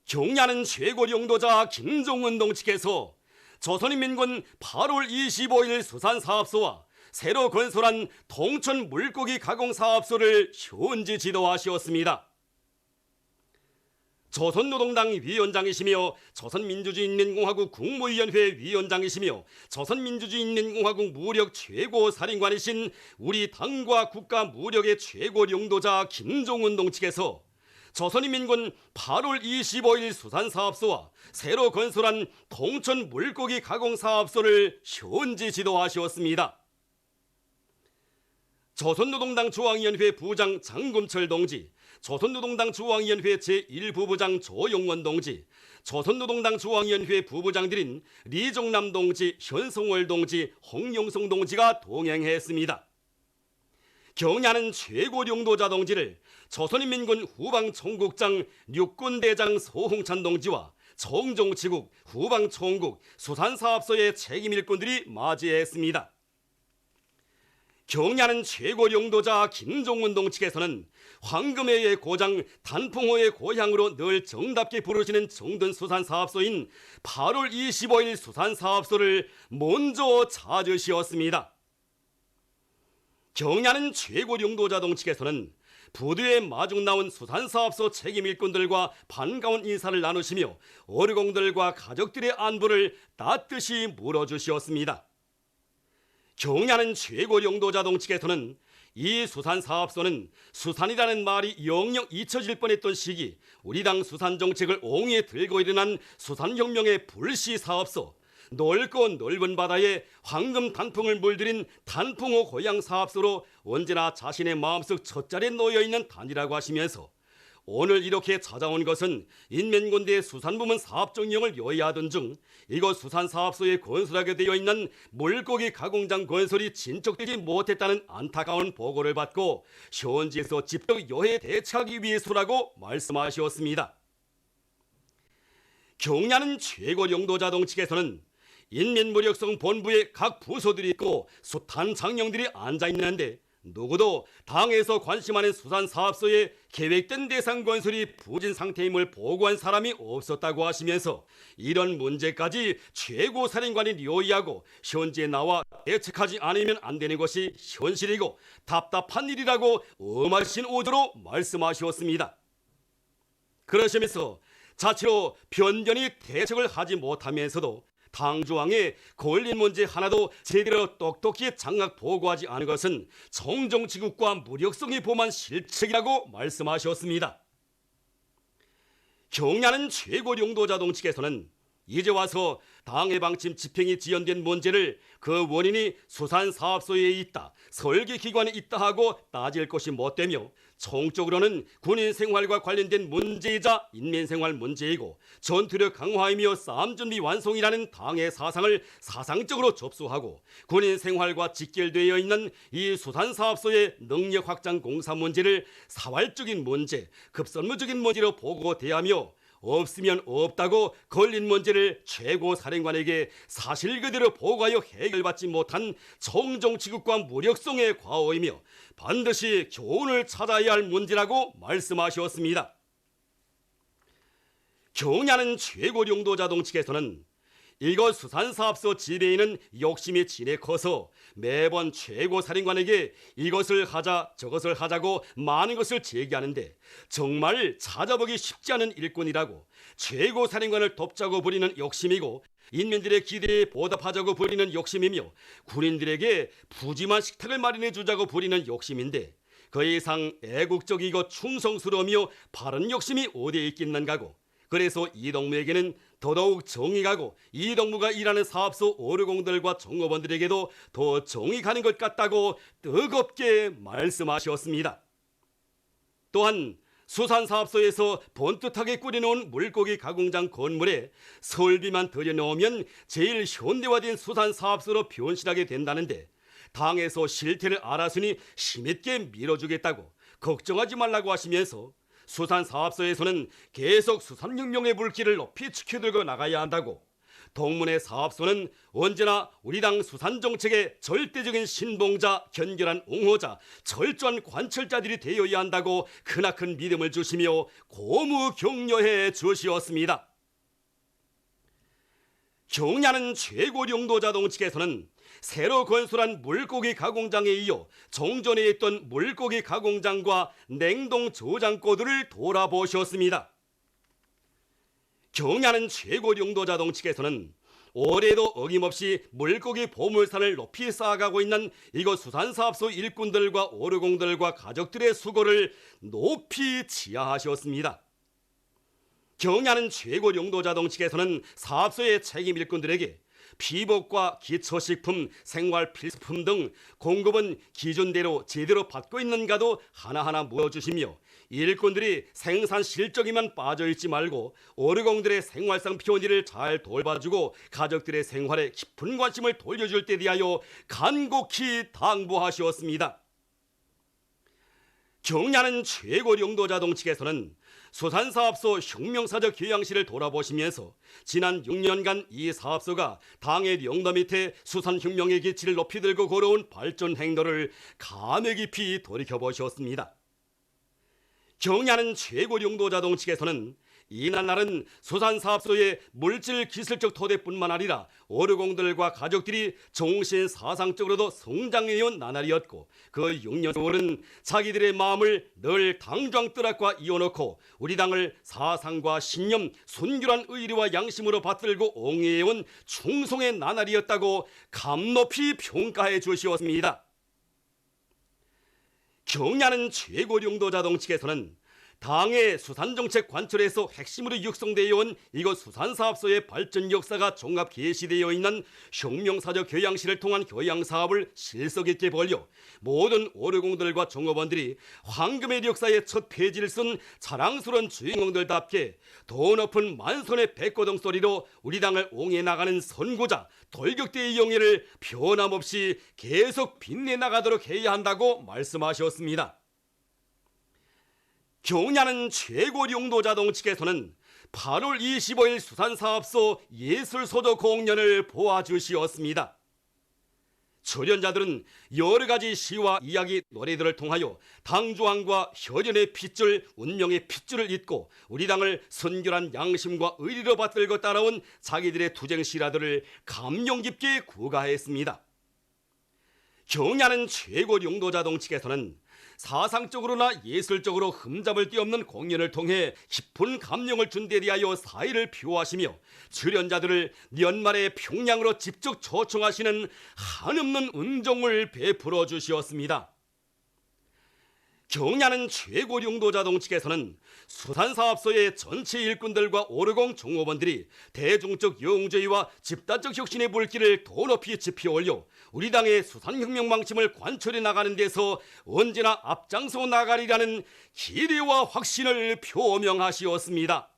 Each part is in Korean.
경야는 최고領導자 김종은 동측에서 조선인민군 8월 25일 수산사업소와 새로 건설한 동천 물고기 가공사업소를 현지 지도하시었습니다. 조선노동당 위원장이시며 조선민주주의인민공화국 국무위원회 위원장이시며 조선민주주의인민공화국 무력 최고사령관이신 우리 당과 국가 무력의 최고領導자 김종은 동측에서 조선인민군 8월 25일 수산사업소와 새로 건설한 동천 물고기 가공사업소를 현지 지도하시었습니다. 조선노동당 중앙위원회 부장 장금철 동지, 조선노동당 중앙위원회 제1부부장 조용원 동지, 조선노동당 중앙위원회 부부장들인 리정남 동지, 현성월 동지, 홍영성 동지가 동행했습니다. 경야는 최고領導자 동지를 조선인민군 후방총국장 육군대장 소홍찬 동지와 정종치국 후방총국 수산사업소의 책임일꾼들이 맞이했습니다. 경야는 최고領導자 김종은 동측에서는 황금해의 고장 단풍호의 고향으로 늘 정답게 부르시는 정든수산사업소인 8월 25일 수산사업소를 먼저 찾으시었습니다. 경야는 최고領導자 동측에서는 부두에 마중 나온 수산사업소 책임일꾼들과 반가운 인사를 나누시며 어르공들과 가족들의 안부를 따뜻이 물어주시었습니다. 경야는 최고領導자 동측에서는 이 수산사업소는 수산이라는 말이 영영 잊혀질 뻔했던 시기 우리 당 수산정책을 옹호해 들고 일어난 수산혁명의 불시사업소, 넓고 넓은 바다에 황금 단풍을 물들인 단풍호 고향 사업소로 언제나 자신의 마음속 첫자리에 놓여있는 단이라고 하시면서 오늘 이렇게 찾아온 것은 인민군대 수산부문 사업정령을 요의하던 중 이곳 수산사업소에 건설하게 되어 있는 물고기 가공장 건설이 진척되지 못했다는 안타까운 보고를 받고 현지에서 직접 요해 대처하기 위해서라고 말씀하셨습니다. 경야는 최고領導자 동측에서는 인민무력성 본부에 각 부서들이 있고 숱한 장령들이 앉아있는데 누구도 당에서 관심하는 수산사업소에 계획된 대상 건설이 부진 상태임을 보고한 사람이 없었다고 하시면서 이런 문제까지 최고사령관이 요의하고 현지에 나와 대책하지 않으면 안 되는 것이 현실이고 답답한 일이라고 엄하신 오조로 말씀하셨습니다. 그러시면서 자체로 변변히 대책을 하지 못하면서도 당조항에 걸린 문제 하나도 제대로 똑똑히 장악 보고하지 않은 것은 정정지국과 무력성이 범한 실책이라고 말씀하셨습니다. 경야는 최고領導자 동측에서는 이제 와서 당의 방침 집행이 지연된 문제를 그 원인이 수산사업소에 있다, 설계기관에 있다 하고 따질 것이 못되며 총적으로는 군인 생활과 관련된 문제이자 인민생활 문제이고 전투력 강화이며 싸움준비 완성이라는 당의 사상을 사상적으로 접수하고 군인 생활과 직결되어 있는 이 수산사업소의 능력 확장 공사 문제를 사활적인 문제, 급선무적인 문제로 보고 대하며 없으면 없다고 걸린 문제를 최고사령관에게 사실 그대로 보고하여 해결받지 못한 정정치국과 무력성의 과오이며 반드시 교훈을 찾아야 할 문제라고 말씀하셨습니다. 경야는 최고領導자 동측에서는 이곳 수산사업소 지배인은 욕심이 지내 커서 매번 최고사령관에게 이것을 하자 저것을 하자고 많은 것을 제기하는데 정말 찾아보기 쉽지 않은 일꾼이라고 최고사령관을 돕자고 부리는 욕심이고 인민들의 기대에 보답하자고 부리는 욕심이며 군인들에게 푸짐한 식탁을 마련해 주자고 부리는 욕심인데 그 이상 애국적이고 충성스러우며 바른 욕심이 어디에 있겠는가고 그래서 이동무에게는 더더욱 정이 가고 이동무가 일하는 사업소 어르공들과 종업원들에게도 더 정이 가는 것 같다고 뜨겁게 말씀하셨습니다. 또한 수산사업소에서 번듯하게 꾸려놓은 물고기 가공장 건물에 설비만 들여놓으면 제일 현대화된 수산사업소로 변신하게 된다는데 당에서 실태를 알았으니 힘있게 밀어주겠다고 걱정하지 말라고 하시면서 수산사업소에서는 계속 수산혁명의 불길을 높이 지켜들고 나가야 한다고 동문회 사업소는 언제나 우리 당 수산 정책의 절대적인 신봉자, 견결한 옹호자, 철저한 관철자들이 되어야 한다고 크나큰 믿음을 주시며 고무 격려해 주시었습니다. 경야는 최고 용도자동 측에서는 새로 건설한 물고기 가공장에 이어 종전에 있던 물고기 가공장과 냉동 저장고들을 돌아보셨습니다. 경야는 최고 용도자동 측에서는 올해도 어김없이 물고기 보물산을 높이 쌓아가고 있는 이곳 수산사업소 일꾼들과 오르공들과 가족들의 수고를 높이 치하하셨습니다. 경야는 최고 용도자동 측에서는 사업소의 책임 일꾼들에게 피복과 기초식품, 생활필수품 등 공급은 기준대로 제대로 받고 있는가도 하나하나 물어주시며 일꾼들이 생산 실적에만 빠져있지 말고 오르공들의 생활상 편의를 잘 돌봐주고 가족들의 생활에 깊은 관심을 돌려줄 때 대하여 간곡히 당부하셨습니다. 경야는 최고 용도자동 측에서는 수산사업소 혁명사적 교양실을 돌아보시면서 지난 6년간 이 사업소가 당의 영도 밑에 수산혁명의 기치를 높이 들고 걸어온 발전 행로를 감회 깊이 돌이켜보셨습니다. 경야는 최고 용도자동 측에서는 이날날은 수산사업소의 물질 기술적 토대뿐만 아니라 오르공들과 가족들이 정신 사상적으로도 성장해온 나날이었고 그 6년 세월은 자기들의 마음을 늘 당정뜰악과 이어놓고 우리 당을 사상과 신념, 순결한 의리와 양심으로 받들고 옹해해온 충성의 나날이었다고 감높이 평가해 주시었습니다. 경야는 최고 용도자동 측에서는 당의 수산정책 관철에서 핵심으로 육성되어 온 이곳 수산사업소의 발전 역사가 종합 게시되어 있는 혁명사적 교양실을 통한 교양사업을 실속 있게 벌려 모든 오르공들과 종업원들이 황금의 역사의 첫 페이지를 쓴 자랑스러운 주인공들답게 더 높은 만선의 백고동 소리로 우리 당을 옹해 나가는 선구자, 돌격대의 영예를 변함없이 계속 빛내나가도록 해야 한다고 말씀하셨습니다. 경야는 최고 용도자동 측에서는 8월 25일 수산사업소 예술소조 공연을 보아주시었습니다. 출연자들은 여러가지 시와 이야기, 노래들을 통하여 당조항과 혈연의 핏줄, 운명의 핏줄을 잇고 우리 당을 선결한 양심과 의리로 받들고 따라온 자기들의 투쟁 실화들을 감명 깊게 구가했습니다. 경야는 최고 용도자동 측에서는 사상적으로나 예술적으로 흠잡을 데 없는 공연을 통해 깊은 감명을 준 데 대하여 사의를 표하시며 출연자들을 연말에 평양으로 직접 초청하시는 한없는 은총을 베풀어 주시었습니다. 경야는 최고 용도자동 측에서는 수산사업소의 전체 일꾼들과 오르공 종업원들이 대중적 영웅주의와 집단적 혁신의 불길을 더 높이 지펴올려 우리 당의 수산혁명 방침을 관철해 나가는 데서 언제나 앞장서 나가리라는 기대와 확신을 표명하시었습니다.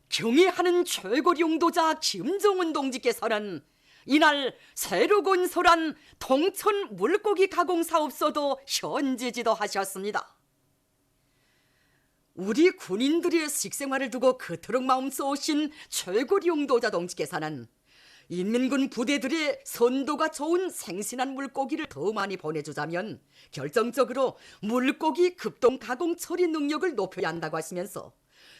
경애하는 최고 용도자 김정은 동지께서는 이날 새로 건설한 동천 물고기 가공 사업소도 현지 지도하셨습니다. 우리 군인들의 식생활을 두고 그토록 마음 쏘신 최고 용도자 동지께서는 인민군 부대들의 선도가 좋은 생신한 물고기를 더 많이 보내주자면 결정적으로 물고기 급동 가공 처리 능력을 높여야 한다고 하시면서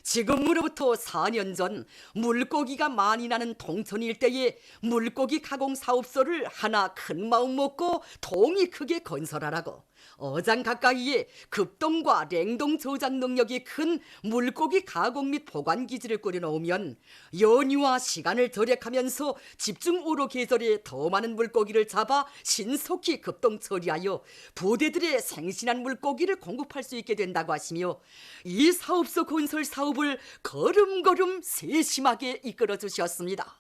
지금으로부터 4년 전 물고기가 많이 나는 동천 일대에 물고기 가공 사업소를 하나 큰 마음 먹고 통이 크게 건설하라고 어장 가까이에 급동과 냉동 저장 능력이 큰 물고기 가공 및 보관 기지를 꾸려놓으면 연유와 시간을 절약하면서 집중호로 계절에 더 많은 물고기를 잡아 신속히 급동 처리하여 부대들의 생신한 물고기를 공급할 수 있게 된다고 하시며 이 사업소 건설 사업을 걸음걸음 세심하게 이끌어 주셨습니다.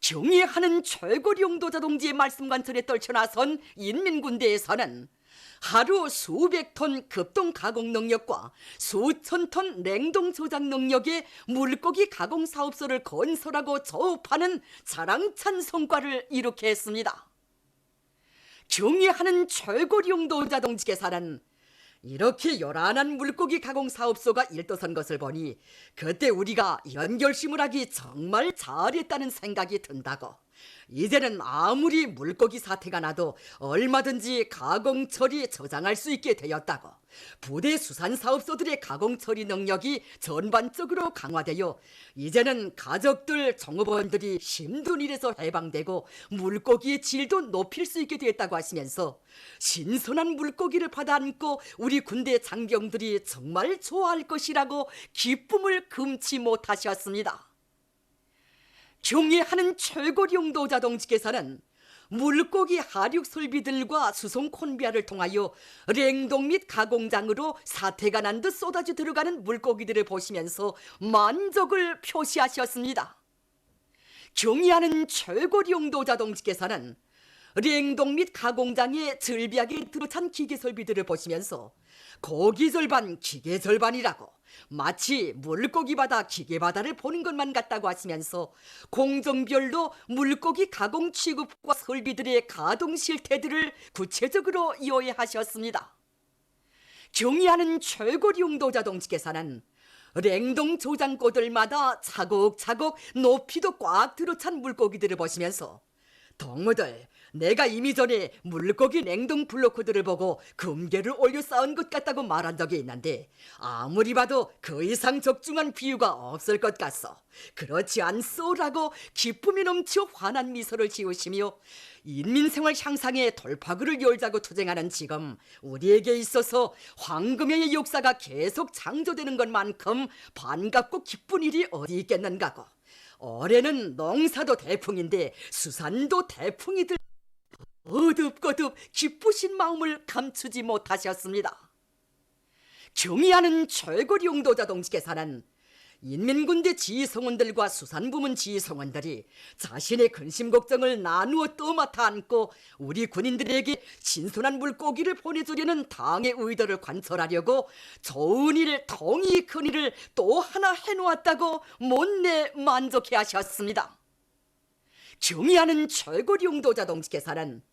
경애하는 최고 용도자 동지의 말씀 관철에 떨쳐나선 인민군대에서는 하루 수백 톤 급동 가공 능력과 수천 톤 냉동 저장 능력의 물고기 가공 사업소를 건설하고 조업하는 자랑찬 성과를 이룩해 했습니다. 경애하는 최고 용도자 동지께서는 이렇게 요란한 물고기 가공 사업소가 일도선 것을 보니 그때 우리가 이런 결심을 하기 정말 잘했다는 생각이 든다고. 이제는 아무리 물고기 사태가 나도 얼마든지 가공 처리 저장할 수 있게 되었다고. 부대 수산 사업소들의 가공 처리 능력이 전반적으로 강화되어 이제는 가족들, 종업원들이 힘든 일에서 해방되고 물고기의 질도 높일 수 있게 되었다고 하시면서 신선한 물고기를 받아 안고 우리 군대 장병들이 정말 좋아할 것이라고 기쁨을 금치 못하셨습니다. 경애하는 최고령도자 동지께서는 물고기 하륙 설비들과 수송 콘비아를 통하여 냉동 및 가공장으로 사태가 난 듯 쏟아져 들어가는 물고기들을 보시면서 만족을 표시하셨습니다. 경애하는 최고령도자 동지께서는 냉동 및 가공장에 즐비하게 들어찬 기계 설비들을 보시면서 고기 절반, 기계 절반이라고 마치 물고기 바다, 기계 바다를 보는 것만 같다고 하시면서 공정별로 물고기 가공 취급과 설비들의 가동 실태들을 구체적으로 이해하셨습니다. 경의하는 최고령도자 동지께서는 냉동 조장고들마다 차곡차곡 높이도 꽉 들어찬 물고기들을 보시면서 동무들, 내가 이미 전에 물고기 냉동 블로크들을 보고 금괴를 올려 쌓은 것 같다고 말한 적이 있는데 아무리 봐도 그 이상 적중한 비유가 없을 것 같소. 그렇지 않소라고 기쁨이 넘쳐 환한 미소를 지으시며 인민생활 향상의 돌파구를 열자고 투쟁하는 지금 우리에게 있어서 황금의 역사가 계속 창조되는 것만큼 반갑고 기쁜 일이 어디 있겠는가고. 올해는 농사도 대풍인데 수산도 대풍이들 거듭거듭 기쁘신 마음을 감추지 못하셨습니다. 경의하는 최고령도자 동지께서는 인민군대 지휘성원들과 수산부문 지휘성원들이 자신의 근심 걱정을 나누어 떠맡아 안고 우리 군인들에게 신선한 물고기를 보내주려는 당의 의도를 관철하려고 좋은 일, 통이 큰 일을 또 하나 해놓았다고 못내 만족해 하셨습니다. 경의하는 최고령도자 동지께서는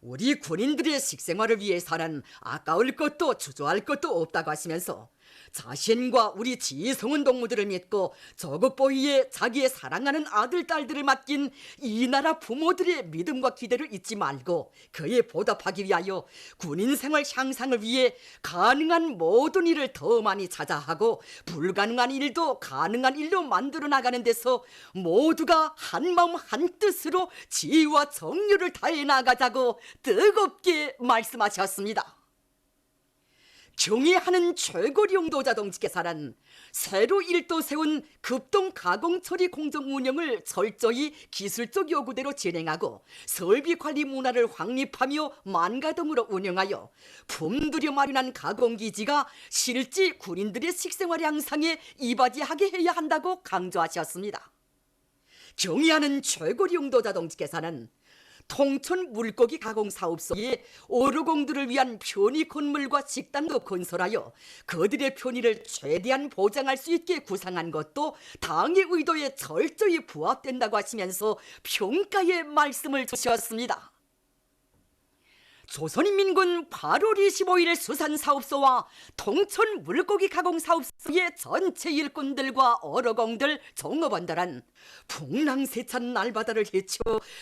우리 군인들의 식생활을 위해서는 아까울 것도 주저할 것도 없다고 하시면서 자신과 우리 지성원 동무들을 믿고 조국 보위에 자기의 사랑하는 아들, 딸들을 맡긴 이 나라 부모들의 믿음과 기대를 잊지 말고 그에 보답하기 위하여 군인 생활 향상을 위해 가능한 모든 일을 더 많이 자자하고 불가능한 일도 가능한 일로 만들어 나가는 데서 모두가 한마음 한뜻으로 지혜와 정열을 다해 나가자고 뜨겁게 말씀하셨습니다. 경의하는 최고령도자 동지께서는 새로 일도 세운 급동 가공 처리 공정 운영을 철저히 기술적 요구대로 진행하고 설비 관리 문화를 확립하며 만가동으로 운영하여 품들여 마련한 가공기지가 실제 군인들의 식생활 향상에 이바지하게 해야 한다고 강조하셨습니다. 경의하는 최고령도자 동지께서는 통천 물고기 가공 사업소에 어르공들을 위한 편의 건물과 식당도 건설하여 그들의 편의를 최대한 보장할 수 있게 구상한 것도 당의 의도에 철저히 부합된다고 하시면서 평가의 말씀을 주셨습니다. 조선인민군 8월 25일 수산사업소와 통천 물고기 가공사업소의 전체 일꾼들과 어르공들, 종업원들은 풍랑세찬 날바다를 헤쳐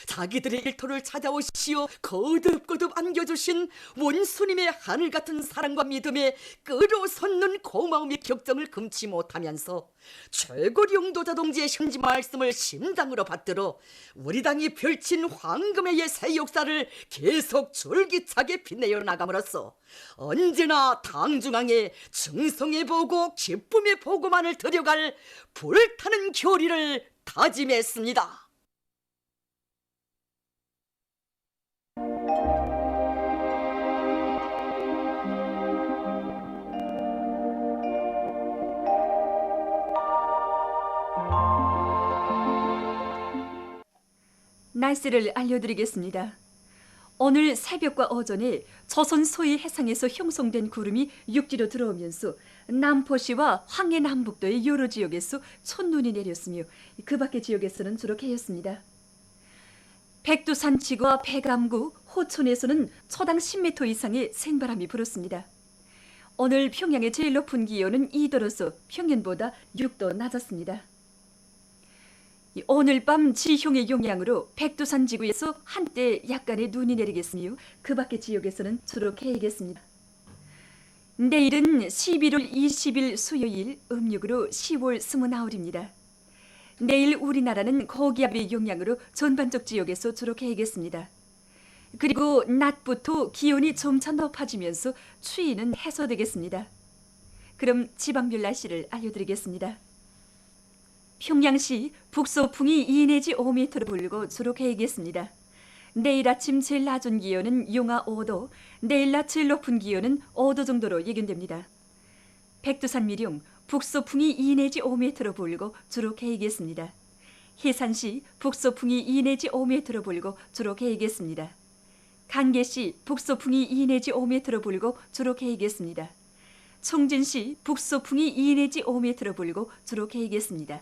자기들의 일터를 찾아오시어 거듭거듭 안겨주신 원수님의 하늘같은 사랑과 믿음에 끌어솟는 고마움의 격정을 금치 못하면서 최고령도자 동지의 심지 말씀을 심장으로 받들어 우리 당이 펼친 황금의 새 역사를 계속 줄기차게 빛내어 나감으로써 언제나 당중앙에 충성해보고 기쁨의 보고만을 들여갈 불타는 교리를 다짐했습니다. 날씨를 알려드리겠습니다. 오늘 새벽과 오전에 조선 소위 해상에서 형성된 구름이 육지로 들어오면서 남포시와 황해 남북도의 여러 지역에서 첫눈이 내렸으며 그 밖의 지역에서는 주로 개였습니다. 백두산치구와 백암구, 호촌에서는 초당 10m 이상의 생바람이 불었습니다. 오늘 평양의 제일 높은 기온은 2도로서 평년보다 6도 낮았습니다. 오늘 밤 지형의 영향으로 백두산 지구에서 한때 약간의 눈이 내리겠으며 그 밖의 지역에서는 주로 개겠습니다. 내일은 11월 20일 수요일, 음력으로 10월 29일입니다. 내일 우리나라는 고기압의 영향으로 전반적 지역에서 주로 개겠습니다. 그리고 낮부터 기온이 점차 높아지면서 추위는 해소되겠습니다. 그럼 지방별 날씨를 알려드리겠습니다. 평양시 북서풍이 2 내지 5m로 불고 주로 개겠습니다. 내일 아침 제일 낮은 기온은 영하 5도, 내일 낮 제일 높은 기온은 5도 정도로 예견됩니다. 백두산 미령 북서풍이 2 내지 5m로 불고 주로 개겠습니다. 해산시 북서풍이 2 내지 5m로 불고 주로 개겠습니다. 간계시 북서풍이 2 내지 5m로 불고 주로 개겠습니다. 청진시 북서풍이 2 내지 5m로 불고 주로 개겠습니다.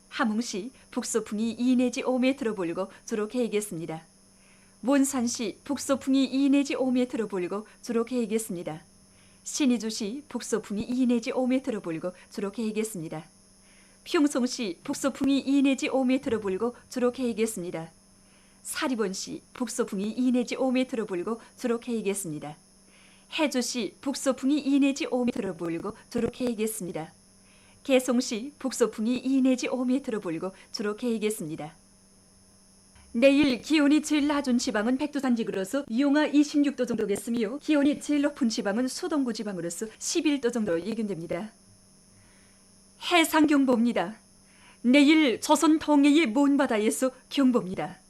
함흥시 북서풍이 2 내지 5m로 불고 주로 개겠습니다. 원산시 북서풍이 2 내지 5m로 불고 주로 개겠습니다. 신의주시 북서풍이 2 내지 5m로 불고 주로 개겠습니다. 평성시 북서풍이 2 내지 5m로 불고 주로 개겠습니다. 사리본시 북서풍이 2 내지 5m로 불고 주로 개겠습니다. 해주시 북서풍이 2 내지 5m로 불고 주로 개겠습니다. 개성시 북서풍이 2 내지 5m로 불고 주로 개겠습니다. 내일 기온이 제일 낮은 지방은 백두산 지구로서 영하 26도 정도겠으며 기온이 제일 높은 지방은 수동구 지방으로서 11도 정도로 예견됩니다. 해상경보입니다. 내일 조선 동해의 먼 바다에서 경보입니다.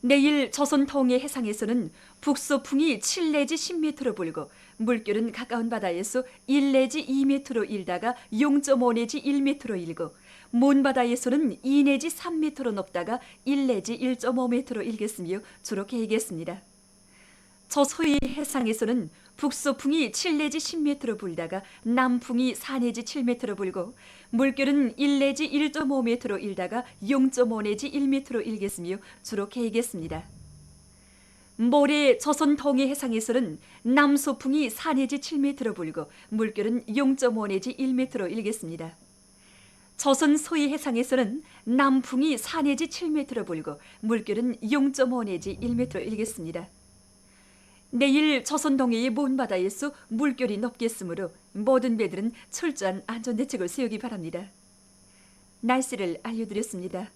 내일 조선 동해 해상에서는 북서풍이 7 내지 10m로 불고 물결은 가까운 바다에서 1 내지 2m로 일다가 0.5 내지 1m로 일고 먼 바다에서는 2 내지 3m로 높다가 1 내지 1.5m로 일겠으며 주로 개겠습니다. 저서해 해상에서는 북서풍이 7 내지 10m로 불다가 남풍이 4 내지 7m로 불고 물결은 1 내지 1.5m로 일다가 0.5 내지 1m로 일겠으며 주로 개겠습니다. 모레 조선 동해 해상에서는 남서풍이 4 내지 7m로 불고 물결은 0.5 내지 1m로 일겠습니다. 조선 서해 해상에서는 남풍이 4 내지 7m로 불고 물결은 0.5 내지 1m로 일겠습니다. 내일 조선 동해의 먼 바다에서 물결이 높겠으므로 모든 배들은 철저한 안전대책을 세우기 바랍니다. 날씨를 알려드렸습니다.